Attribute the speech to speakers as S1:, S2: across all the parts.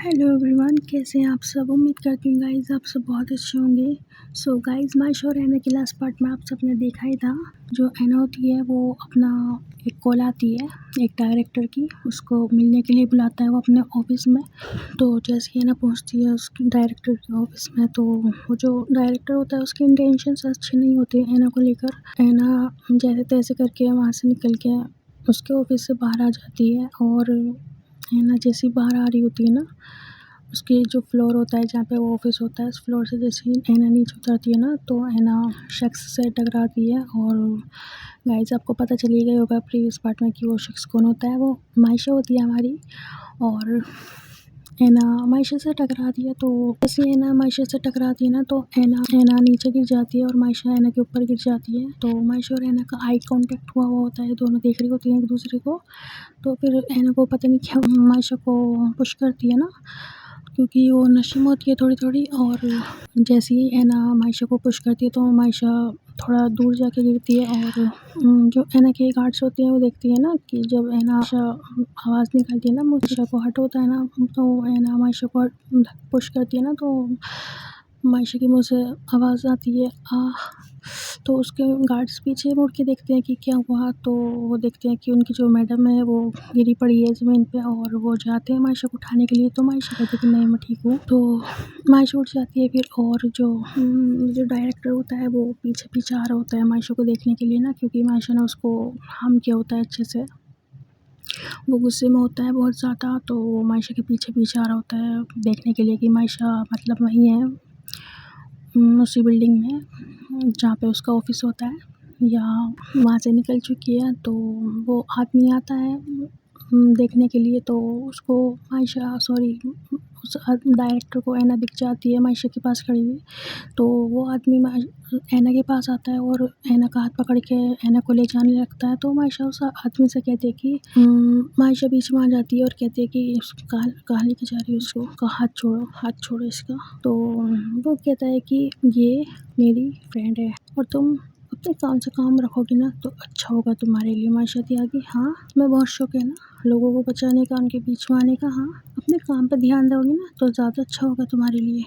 S1: Hello everyone, कैसे हैं आप सब। उम्मीद करती हूँ गाइज़ आप सब बहुत अच्छे होंगे। सो गाइज़, मायशा और एना के लास्ट पार्ट में आप सबने देखा ही था। जो एना होती है वो अपना एक कॉल आती है एक डायरेक्टर की, उसको मिलने के लिए बुलाता है वो अपने ऑफिस में। तो जैसे ही एना पहुँचती है उसकी डायरेक्टर के ऑफिस में, तो वो जो डायरेक्टर होता है उसके इंटेंशंस अच्छे नहीं होते एना को लेकर। एना जैसे तैसे करके वहाँ से निकल के उसके ऑफिस से बाहर आ जाती है। और एना जैसी बाहर आ रही होती है ना, उसके जो फ्लोर होता है जहाँ पे वो ऑफिस होता है, उस फ्लोर से जैसे ही एना नीचे उतरती है ना, तो एना शख्स से टकराती है। और गाइस, आपको पता चल ही गया होगा प्रीवियस पार्ट में कि वो शख्स कौन होता है। वो मायशा होती है हमारी। और एना मायशा से टकराती है, तो जैसे एना मायशा से टकराती है ना, तो एना नीचे गिर जाती है और मायशा एना के ऊपर गिर जाती है। तो मायशा और एना का आई कांटेक्ट हुआ होता है, दोनों देख रही होती हैं एक दूसरे को। तो फिर एना को पता नहीं क्या मायशा को पुश करती है ना, क्योंकि वो नशे में होती है थोड़ी-थोड़ी। और जैसे ही एना मायशा को पुश करती है, तो मायशा थोड़ा दूर जाके गिरती है। और जो एना के गार्ड्स होते हैं वो देखती है ना कि जब एना मायशा आवाज़ निकालती है ना, मायशा को हट होता है ना, तो एना मायशा को पुश करती है ना, तो मायशा के मुँह से आवाज़ आती है आह! तो उसके गार्ड्स पीछे मुड़ के देखते हैं कि क्या हुआ। तो वो देखते हैं कि उनकी जो मैडम है वो गिरी पड़ी है ज़मीन पे, और वो जाते हैं मायशा को उठाने के लिए। तो मायशा कहती है कि नहीं, मैं ठीक हूँ। तो मायशा उठ जाती है फिर। और जो डायरेक्टर होता है वो पीछे आ रहा होता है मायशा को देखने के लिए ना, क्योंकि मायशा ने उसको हार्म किया होता है अच्छे से। वो गुस्से में होता है बहुत ज़्यादा, तो वो मायशा के पीछे आ रहा होता है देखने के लिए कि मायशा मतलब वहीं है उसी बिल्डिंग में जहाँ पे उसका ऑफिस होता है, या वहाँ से निकल चुकी है। तो वो आदमी आता है देखने के लिए। तो उसको मायशा सॉरी उस डायरेक्टर को एना दिख जाती है मायशा के पास खड़ी हुई। तो वो आदमी एना के पास आता है और एना का हाथ पकड़ के एना को ले जाने लगता है। तो मायशा उस आदमी से कहती है कि मायशा बीच में आ जाती है और कहती है कि कहाँ लेके जा रही है उसको, कहा हाथ छोड़ो इसका। तो वो कहता है कि ये मेरी फ्रेंड है और तुम अपने काम से काम रखोगी ना तो अच्छा होगा तुम्हारे लिए। मायशा दी आगे, हाँ मैं बहुत शौक है ना लोगों को बचाने का, उनके बीच में आने का। हाँ, अपने काम पे ध्यान दोगी ना तो ज़्यादा अच्छा होगा तुम्हारे लिए।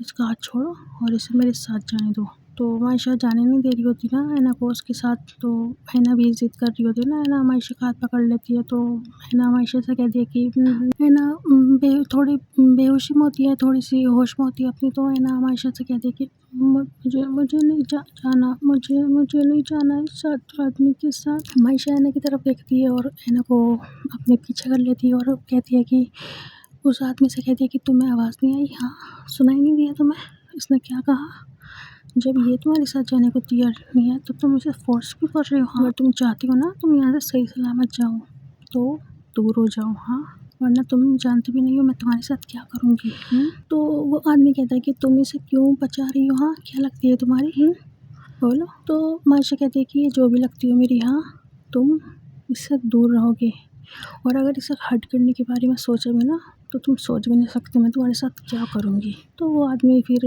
S1: इसका हाथ छोड़ो और इसे मेरे साथ जाने दो। तो मायशा जाने नहीं दे रही होती ना एना को उसके साथ। तो एना भी ज़िद कर रही होती है ना, एना मायशा का हाथ पकड़ लेती है। तो एना मायशा से कहती है कि एना थोड़ी बेहोशी में होती है, थोड़ी सी होश में होती है अपनी। तो एना मायशा से कहती है कि मुझे नहीं जाना, मुझे नहीं जाना इस आदमी के साथ। मायशा एना की तरफ देखती है और एना को अपने पीछे कर लेती है और कहती है कि उस आदमी से कहती है कि तुम्हें आवाज़ नहीं आई? हाँ, सुनाई नहीं दिया तुम्हें? इसने क्या कहा? जब ये तुम्हारे साथ जाने को तैयार नहीं है तो तुम इसे फ़ोर्स क्यों कर रहे हो? हाँ, अगर तुम चाहती हो ना तुम यहाँ से सही सलामत जाओ तो दूर हो जाओ, हाँ, वरना तुम जानती भी नहीं हो मैं तुम्हारे साथ क्या करूँगी। तो वो आदमी कहता है कि तुम इसे क्यों बचा रही हो? हाँ, क्या लगती है तुम्हारी? बोलो। तो मायशा कहती है कि ये जो भी लगती हो मेरी, हाँ, तुम इससे दूर रहोगे और अगर इसे हर्ट करने के बारे में सोचा भी ना तो तुम सोच भी नहीं सकते मैं तुम्हारे साथ क्या करूँगी। तो वो आदमी फिर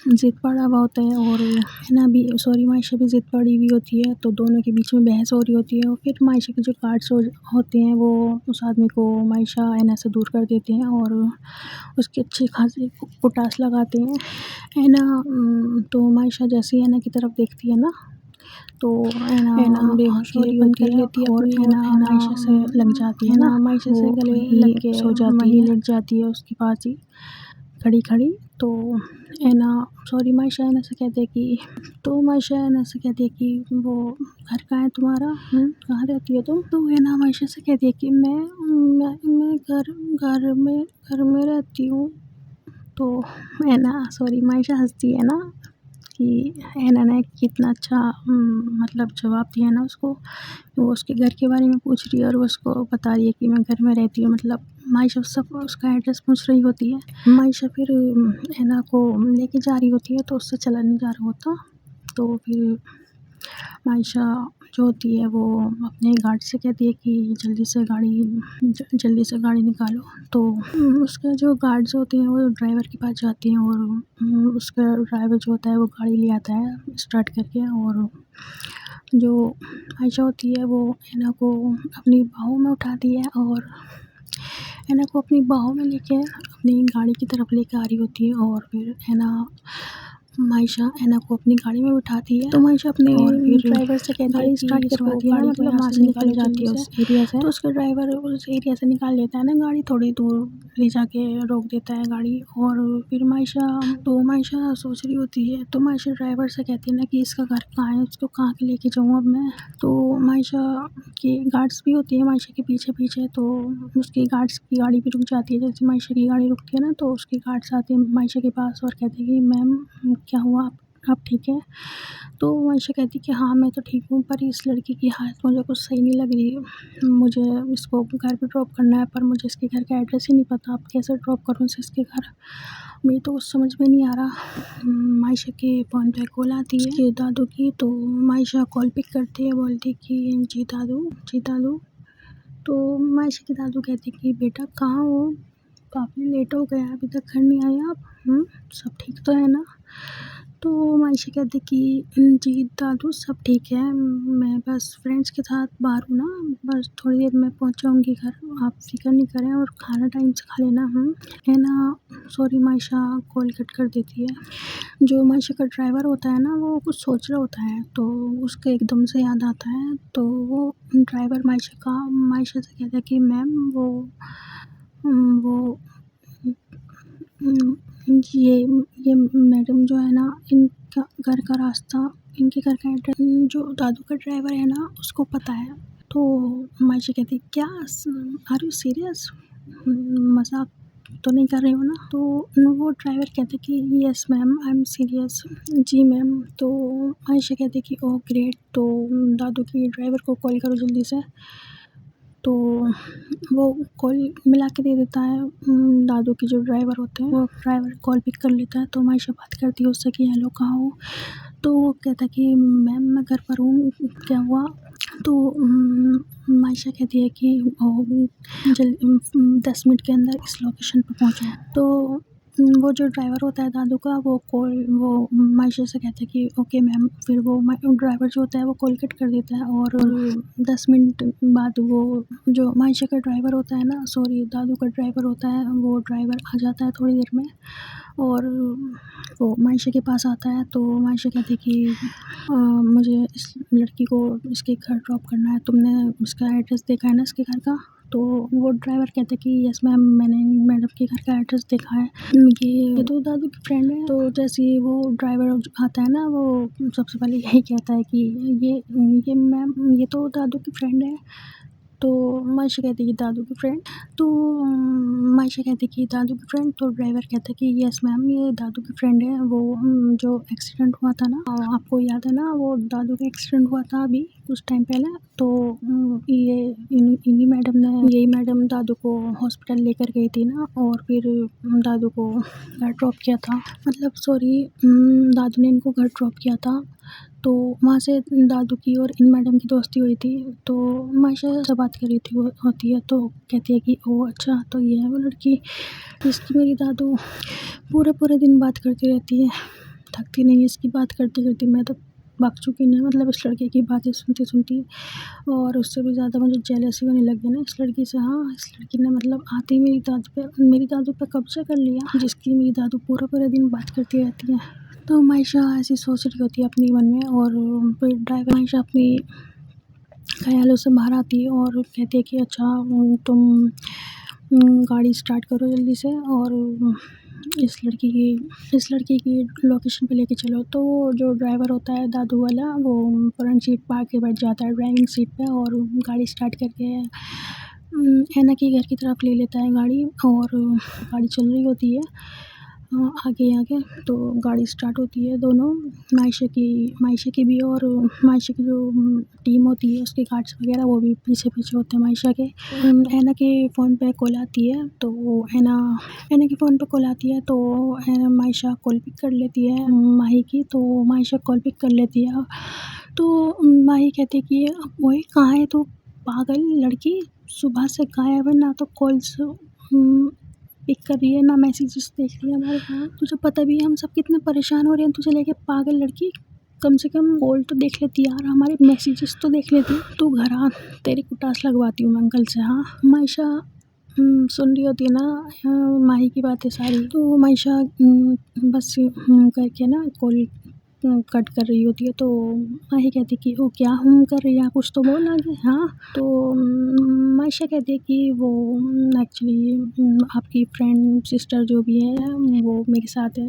S1: ज़िद पड़ा हुआ होता है और एना भी सॉरी मायशा भी ज़िद पड़ी हुई होती है। तो दोनों के बीच में बहस हो रही होती है और फिर मायशा के जो गार्ड्स होते हैं वो उस आदमी को मायशा एना से दूर कर देते हैं और उसकी अच्छी खासी कुटास लगाते हैं। तो मायशा जैसे ही एना की तरफ देखती है ना, तो एना बेहोश हो रही होती है और एना मायशा से लग जाती है ना, मायशा से गले लग के सो जाती है, लेट जाती है उसके पास ही खड़ी। तो मायशा एना से कहती है कि वो घर कहाँ है तुम्हारा? कहाँ रहती हो तुम? तो एना मायशा से कहती है कि मैं घर में रहती हूँ। तो मायशा हँसती है ना कि एना ने कितना अच्छा मतलब जवाब दिया ना उसको। वो उसके घर के बारे में पूछ रही है और वो उसको बता रही है कि मैं घर में रहती हूँ। मतलब मायशा उसका एड्रेस पूछ रही होती है। मायशा फिर एना को लेके जा रही होती है तो उससे चला नहीं जा रहा होता। तो फिर मायशा जो होती है वो अपने गार्ड से कहती है कि जल्दी से गाड़ी निकालो। तो उसके जो गार्ड्स होते हैं वो ड्राइवर के पास जाते हैं और उसका ड्राइवर जो होता है वो गाड़ी ले आता है स्टार्ट करके। और जो आयशा होती है वो एना को अपनी बाहों में उठाती है और ऐना को अपनी बाहों में लेके अपनी गाड़ी की तरफ लेके आ रही होती है और फिर ऐना मायशा ऐना को अपनी गाड़ी में बिठाती है। तो मायशा अपने ड्राइवर से कहती है गाड़ी स्टार्ट करवाती है, मतलब वहाँ से निकल जाती है उस एरिया से। तो उसका ड्राइवर उस एरिया से निकाल लेता है ना गाड़ी, थोड़ी दूर ले जाके रोक देता है गाड़ी। और फिर मायशा सोच रही होती है, तो मायशा ड्राइवर से कहती है ना कि इसका घर कहाँ है, इसको कहाँ के लेके जाऊँ अब मैं। तो मायशा की गार्ड्स भी होती है मायशा के पीछे पीछे, तो उसकी गार्ड्स की गाड़ी भी रुक जाती है। जैसे मायशा की गाड़ी रुकती है ना, तो उसके गार्ड्स आते हैं मायशा के पास और कहते हैं कि मैम क्या हुआ, आप ठीक है? तो मायशा कहती है कि हाँ मैं तो ठीक हूँ, पर इस लड़की की हालत मुझे कुछ सही नहीं लग रही। मुझे इसको घर पे ड्रॉप करना है, पर मुझे इसके घर का एड्रेस ही नहीं पता, अब कैसे ड्रॉप करूँ इसे इसके घर, मुझे तो कुछ समझ में नहीं आ रहा। मायशा के फ़ोन पे कॉल आती है कि दादू की, तो मायशा कॉल पिक करती है, बोलती है कि जी दादू। तो मायशा के दादू कहते हैं कि बेटा कहाँ हो, काफ़ी लेट हो गया, अभी तक घर नहीं आए आप, सब ठीक तो है ना? तो मायशा कहती कि जी दादू सब ठीक है, मैं बस फ्रेंड्स के साथ बाहर हूँ ना, बस थोड़ी देर में पहुँच जाऊँगी घर, आप फ़िक्र नहीं करें और खाना टाइम से खा लेना। है ना? सॉरी मायशा कॉल कट कर देती है। जो मायशा का ड्राइवर होता है ना, वो कुछ सोच रहा होता है, तो उसको एकदम से याद आता है, तो वो ड्राइवर मायशा से कहता है कि मैम वो ये मैडम जो है ना, इनका घर का रास्ता, इनके घर का एड्रेस जो दादू का ड्राइवर है ना उसको पता है। तो मायशा कहती है क्या, आर यू सीरियस, मजाक तो नहीं कर रहे हो ना? तो वो ड्राइवर कहते कि yes ma'am I am serious, जी मैम। तो मायशा कहती कि ओह ग्रेट, तो दादू की ड्राइवर को कॉल करो जल्दी से। तो वो कॉल मिला के दे देता है, दादू के जो ड्राइवर होते हैं, वो ड्राइवर कॉल पिक कर लेता है। तो मायशा बात करती है उससे कि हेलो कहाँ हो? तो वो कहता है कि मैम मैं घर पर हूँ, क्या हुआ? तो मायशा कहती है कि 10 मिनट के अंदर इस लोकेशन पर पहुँचो। तो वो जो ड्राइवर होता है दादू का, वो मायशा से कहता है कि ओके मैम। फिर वो ड्राइवर जो होता है वो कॉल कट कर देता है और 10 मिनट बाद वो जो मायशा का ड्राइवर होता है ना, सॉरी दादू का ड्राइवर होता है, वो ड्राइवर आ जाता है थोड़ी देर में और वो मायशा के पास आता है। तो मायशा कहती है कि मुझे इस लड़की को इसके घर ड्रॉप करना है, तुमने इसका एड्रेस देखा है ना इसके घर का? तो वो ड्राइवर कहता है कि यस मैम, मैंने मैडम के घर का एड्रेस देखा है, ये तो दादू की फ्रेंड है। तो जैसे ही वो ड्राइवर आता है ना, वो सबसे पहले यही कहता है कि ये मैम, ये तो दादू की फ्रेंड है। तो मायशा कहती है कि दादू की फ्रेंड, तो मायशा कहती है कि दादू की फ्रेंड, तो ड्राइवर कहता है कि यस मैम ये दादू की फ्रेंड है। वो जो एक्सीडेंट हुआ था ना, आपको याद है ना, वो दादू का एक्सीडेंट हुआ था अभी कुछ टाइम पहले, तो यही मैडम दादू को हॉस्पिटल लेकर गई थी ना, और फिर दादू को घर ड्रॉप किया था, मतलब सॉरी दादू ने इनको घर ड्रॉप किया था। तो वहाँ से दादू की और इन मैडम की दोस्ती हुई थी। तो मायशा से बात कर रही थी वो होती है, तो कहती है कि ओह अच्छा, तो ये है वो लड़की जिसकी मेरी दादू पूरे दिन बात करती रहती है, थकती नहीं है इसकी बात करते करते। मैं तो पक चुकी हूँ, मतलब इस लड़के की बातें सुनती और उससे भी ज़्यादा मुझे जेलसी होने लगी ना इस लड़की से। हाँ, इस लड़की ने मतलब आते ही मेरी दादू पे कब्जा कर लिया, जिसकी मेरी दादू पूरे दिन बात करती रहती है। तो मायशा ऐसी सोच रही होती है अपने मन में, और फिर ड्राइवर मायशा अपनी ख्यालों से बाहर आती है और कहती है कि अच्छा तुम गाड़ी स्टार्ट करो जल्दी से और इस लड़की की लोकेशन पे लेके चलो। तो जो ड्राइवर होता है दादू वाला, वो फ्रंट सीट पर आके बैठ जाता है ड्राइविंग सीट पे और गाड़ी स्टार्ट करके ऐना के घर की तरफ ले लेता है गाड़ी, और गाड़ी चल रही होती है आगे तो गाड़ी स्टार्ट होती है। दोनों मायशा की भी, और मायशा की जो टीम होती है उसके गार्ड्स वगैरह वो भी पीछे होते हैं मायशा के। ऐना के फ़ोन पे कॉल आती है, तो वो ऐना के फ़ोन पे कॉल आती है, तो मायशा कॉल पिक कर लेती है माही की, तो मायशा कॉल पिक कर लेती है। तो माही कहती है कि ओए कहाँ है तू, पागल लड़की, सुबह से गायब है, ना तो कॉल्स पिक कर रही है ना मैसेजेस देख रही है हमारे। तुझे पता भी है हम सब कितने परेशान हो रहे हैं तुझे लेके, पागल लड़की, कम से कम कॉल तो देख लेती यार, हमारे मैसेजेस तो देख लेती। तू घर आ, तेरी कुटास लगवाती हूँ मैं अंकल से। हाँ, मायशा सुन रही होती है ना माही की बातें सारी, तो मायशा बस करके ना कॉल कट कर रही होती है। तो माही कहती कि वो क्या कर रही है, कुछ तो बोल आगे। हाँ, तो मायशा कहती है कि वो एक्चुअली आपकी फ्रेंड सिस्टर जो भी है वो मेरे साथ है,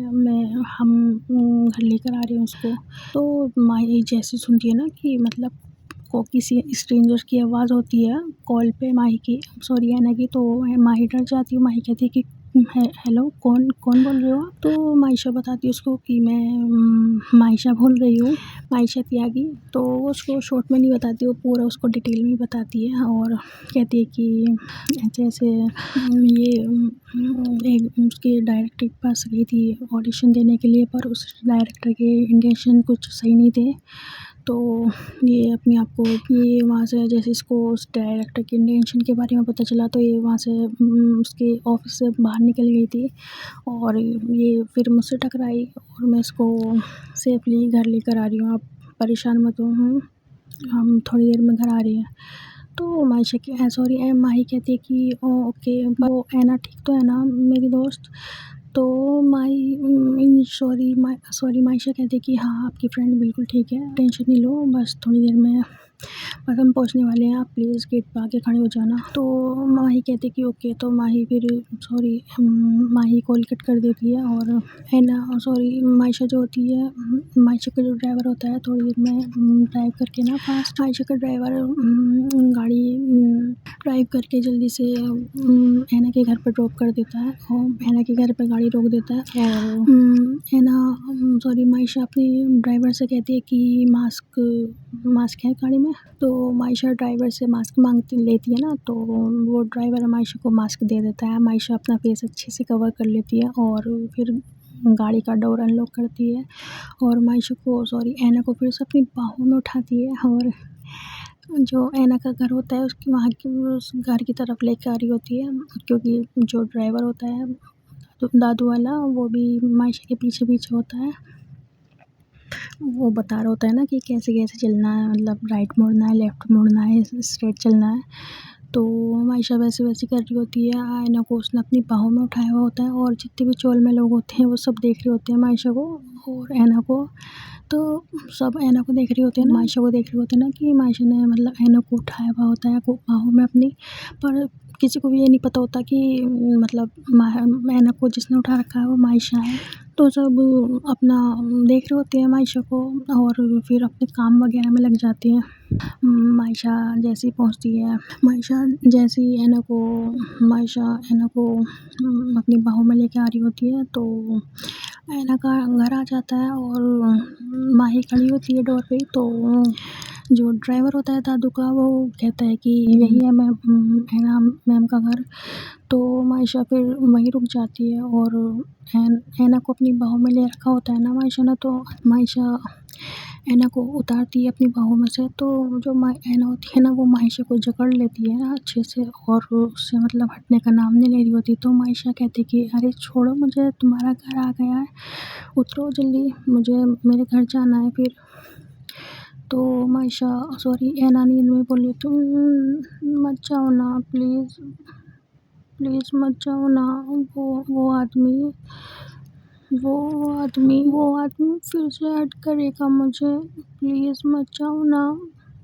S1: हम घर लेकर आ रहे हैं उसको। तो माही जैसे सुनती है ना कि मतलब को किसी स्ट्रेंजर की आवाज़ होती है कॉल पे माही की, सॉरी ऐना की, तो माही डर जाती है। माही कहती है कि हेलो, कौन कौन बोल रहे हो आप? तो मायशा बताती है उसको कि मैं मायशा बोल रही हूँ, मायशा त्यागी। तो वो उसको शॉर्ट में नहीं बताती, वो पूरा उसको डिटेल में बताती है और कहती है कि ऐसे ऐसे ये एक उसके डायरेक्टर के पास गई थी ऑडिशन देने के लिए, पर उस डायरेक्टर के इंटेंशन कुछ सही नहीं थे। तो ये अपने आप को ये वहाँ से जैसे इसको उस डायरेक्टर के इंटेंशन के बारे में पता चला, तो ये वहाँ से उसके ऑफिस से बाहर निकल गई थी और ये फिर मुझसे टकराई और मैं इसको सेफली घर लेकर आ रही हूँ, आप परेशान मत हो। हम थोड़ी देर में घर आ रही हैं। तो मायशा की सॉरी माही कहती है कि ओके, वो ऐना ठीक तो है ना मेरी दोस्त? तो सॉरी मायशा कहती है कि हाँ, आपकी फ्रेंड बिल्कुल ठीक है, टेंशन नहीं लो, बस थोड़ी देर में बस हम पहुँचने वाले हैं, आप प्लीज़ गेट पे आके खड़े हो जाना। तो माही कहती है कि ओके। तो माही फिर सॉरी माही कॉल कट कर देती है और है ना सॉरी मायशा जो होती है मायशा का जो ड्राइवर होता है थोड़ी देर में ड्राइव करके ना फास्ट मायशा का ड्राइवर गाड़ी ड्राइव करके जल्दी से ऐना के घर पर ड्रॉप कर देता है और ऐना के घर पर गाड़ी रोक देता है और ऐना सॉरी मायशा अपने ड्राइवर से कहती है कि मास्क है गाड़ी में। तो मायशा ड्राइवर से मास्क लेती है ना, तो वो ड्राइवर मायशा को मास्क दे देता है। मायशा अपना फेस अच्छे से कवर कर लेती है और फिर गाड़ी का डोर अनलॉक करती है और मायशा को सॉरी ऐना को फिर से अपनी बाहों में उठाती है और जो ऐना का घर होता है उसकी वहाँ की उस घर की तरफ लेकर आ रही होती है, क्योंकि जो ड्राइवर होता है तो दादू वाला वो भी मायशा के पीछे पीछे होता है। वो बता रहा होता है ना कि कैसे कैसे चलना है, मतलब राइट मुड़ना है, लेफ़्ट मुड़ना है, स्ट्रेट चलना है। तो मायशा वैसे वैसे कर रही होती है। ऐना को उसने अपनी बाहों में उठाया हुआ होता है और जितने भी चोल में लोग होते हैं वो सब देख रहे होते हैं मायशा को और ऐना को। तो सब ऐना को देख रहे होते हैं ना, मायशा को देख रहे होते हैं ना कि मायशा ने मतलब ऐना को उठाया हुआ होता है बाहों में अपनी, पर किसी को भी ये नहीं पता होता कि मतलब ऐना को जिसने उठा रखा है वो मायशा है। तो सब अपना देख रहे होते हैं मायशा को और फिर अपने काम वगैरह में लग जाते हैं। मायशा जैसे ही पहुँचती है, मायशा ऐना को अपनी बाहों में लेके आ रही होती है। तो ऐना का घर आ जाता है और माही खड़ी होती है डोर पे। तो जो ड्राइवर होता है दादू का वो कहता है कि यही है ऐना मैम का घर। तो मायशा फिर वहीं रुक जाती है और ऐना को अपनी बाहों में ले रखा होता है ना मायशा ने, तो मायशा ऐना को उतारती है अपनी बाहों में से। तो जो ऐना होती है ना वो मायशा को जकड़ लेती है अच्छे से और उससे मतलब हटने का नाम नहीं ले रही होती। तो मायशा कहती है कि अरे छोड़ो मुझे, तुम्हारा घर आ गया है, उतरो जल्दी, मुझे मेरे घर जाना है फिर। तो मायशा सॉरी ऐना नींद में बोली, तुम मत जाओ ना प्लीज़, प्लीज़ मत जाओ ना, वो आदमी फिर से हर्ट करेगा मुझे, प्लीज़ मत जाओ ना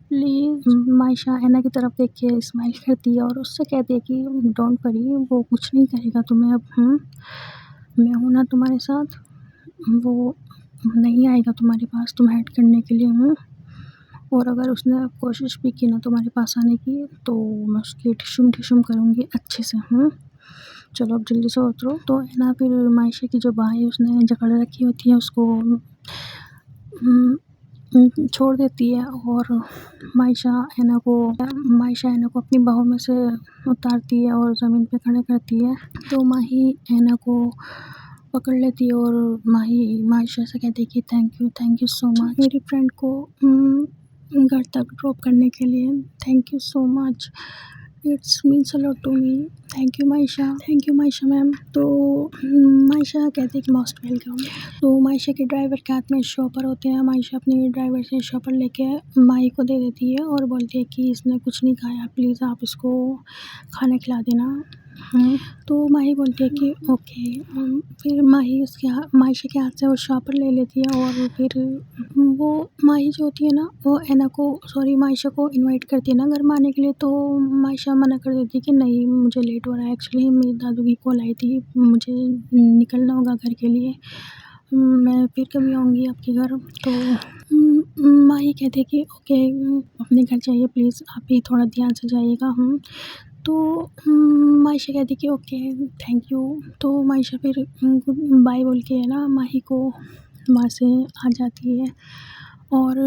S1: प्लीज़। मायशा ऐना की तरफ देख के स्माइल करती है और उससे कहती है कि डोंट वरी, वो कुछ नहीं करेगा तुम्हें अब। मैं हूँ ना तुम्हारे साथ, वो नहीं आएगा तुम्हारे पास तुम्हें हर्ट करने के लिए। और अगर उसने कोशिश भी की ना तुम्हारे पास आने की तो मैं उसकी ठिशुम करूँगी अच्छे से। चलो अब जल्दी से उतरो। तो ऐना फिर मायशा की जो बाहें उसने जकड़ रखी होती हैं उसको छोड़ देती है और मायशा ऐना को अपनी बाहों में से उतारती है और ज़मीन पे खड़ा करती है। तो माही ऐना को पकड़ लेती है और मायशा से कहती है कि थैंक यू सो मच मेरी फ्रेंड को घर तक ड्रॉप करने के लिए, thank you so much, it's means a lot to me, thank you Maysha ma'am. तो मायशा कहती है कि मोस्ट वेलकम। तो मायशा के ड्राइवर के हाथ में शॉपर होते हैं। मायशा अपने ड्राइवर से शॉपर लेके माही को दे देती है और बोलती है कि इसने कुछ नहीं खाया, प्लीज़ आप इसको खाना खिला देना। तो माही बोलती है कि ओके। फिर माही मायशा के हाथ से वो शॉपर ले लेती है और फिर वो माही जो होती है ना वो मायशा को इनवाइट करती है ना घर में आने के लिए। तो मायशा मना कर देती है कि नहीं, मुझे लेट हो रहा है, एक्चुअली मेरी दादू की कॉल आई थी, मुझे निकलना होगा घर के लिए, मैं फिर कभी आऊँगी आपके घर। तो माही कहती है कि ओके, अपने घर जाइए प्लीज़, आप भी थोड़ा ध्यान से जाइएगा। तो मायशा कहती है कि ओके, थैंक यू। तो मायशा फिर गुड बाय बोल के है ना माही को वहाँ से आ जाती है और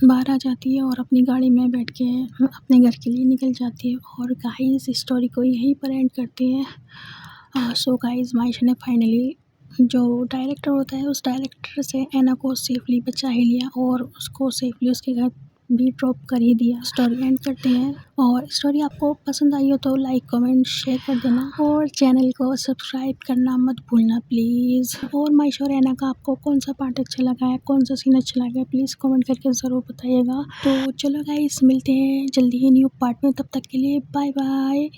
S1: बाहर आ जाती है और अपनी गाड़ी में बैठ के अपने घर के लिए निकल जाती है। और गाइस इस स्टोरी को यहीं पर एंड करते हैं। सो गाइस, मायशा ने फाइनली जो डायरेक्टर होता है उस डायरेक्टर से ऐना को सेफली बचा ही लिया और उसको सेफली उसके घर भी ड्रॉप कर ही दिया। स्टोरी एंड करते हैं। और स्टोरी आपको पसंद आई हो तो लाइक कमेंट शेयर कर देना और चैनल को सब्सक्राइब करना मत भूलना प्लीज़। और मायशा और ऐना का आपको कौन सा पार्ट अच्छा लगा है, कौन सा सीन अच्छा लगा है, प्लीज़ कमेंट करके ज़रूर बताइएगा। तो चलो गाइस, मिलते हैं जल्दी ही न्यू पार्ट में, तब तक के लिए बाय बाय।